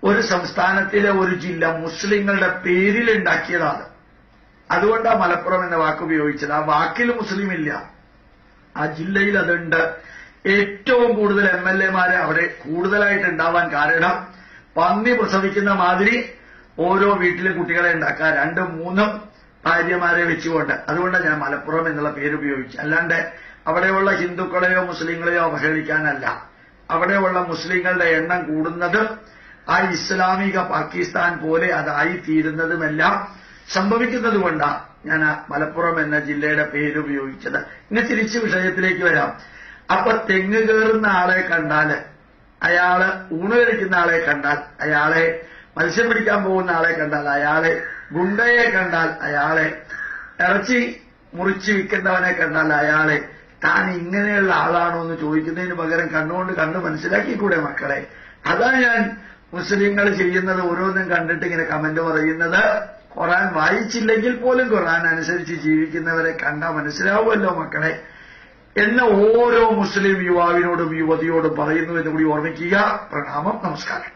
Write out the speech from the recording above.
ഒരു സംസ്ഥാനത്തിലെ ഒരു ജില്ല മുസ്ലിങ്ങളുടെ പേരിലുണ്ടാക്കിയതാണ്. അതുകൊണ്ടാണ് മലപ്പുറം എന്ന വാക്ക് ഉപയോഗിച്ചത്. ആ വാക്കിൽ മുസ്ലിം ഇല്ല, ആ ജില്ലയിൽ അതുണ്ട്. ഏറ്റവും കൂടുതൽ MLA-മാരെ അവിടെ കൂടുതലായിട്ട് ഉണ്ടാവാൻ കാരണം പന്നി പ്രസവിക്കുന്ന മാതിരി ഓരോ വീട്ടിലെ കുട്ടികളെ ഉണ്ടാക്കാൻ 2-3 ഭാര്യമാരെ വെച്ചുകൊണ്ട്. അതുകൊണ്ടാണ് ഞാൻ മലപ്പുറം എന്നുള്ള പേര് ഉപയോഗിച്ചത്. അല്ലാണ്ട് അവിടെയുള്ള ഹിന്ദുക്കളെയോ മുസ്ലിങ്ങളെയോ അവഹേളിക്കാനല്ല. അവിടെയുള്ള മുസ്ലിങ്ങളുടെ എണ്ണം കൂടുന്നത് ആ ഇസ്ലാമിക പാകിസ്ഥാൻ പോലെ അതായി തീരുന്നതുമെല്ലാം സംഭവിക്കുന്നത് കൊണ്ടാണ് ഞാൻ മലപ്പുറം എന്ന ജില്ലയുടെ പേര് ഉപയോഗിച്ചത്. ഇനി തിരിച്ച് വിഷയത്തിലേക്ക് വരാം. അപ്പൊ തെങ്ങ് കയറുന്ന ആളെ കണ്ടാല്, അയാള് ഊണ് കഴിക്കുന്ന ആളെ കണ്ടാൽ, അയാളെ മത്സ്യം പിടിക്കാൻ പോകുന്ന ആളെ കണ്ടാൽ, അയാളെ ഗുണ്ടയെ കണ്ടാൽ, അയാളെ ഇറച്ചി മുറിച്ച് വിൽക്കുന്നവനെ കണ്ടാൽ, അയാളെ താൻ ഇങ്ങനെയുള്ള ആളാണോ എന്ന് ചോദിക്കുന്നതിന് പകരം കണ്ണുകൊണ്ട് കണ്ട് മനസ്സിലാക്കിക്കൂടെ മക്കളെ? അതാ ഞാൻ മുസ്ലിങ്ങൾ ചെയ്യുന്നത് ഓരോന്നും കണ്ടിട്ട് ഇങ്ങനെ കമന്റ് പറയുന്നത്. ഖുർആൻ വായിച്ചില്ലെങ്കിൽ പോലും ഖുർആൻ അനുസരിച്ച് ജീവിക്കുന്നവരെ കണ്ടാൽ മനസ്സിലാവുമല്ലോ മക്കളെ എന്ന് ഓരോ മുസ്ലിം യുവാവിനോടും യുവതിയോടും പറയുന്നു എന്ന് കൂടി ഓർമ്മിക്കുക. പ്രണാമം, നമസ്കാരം.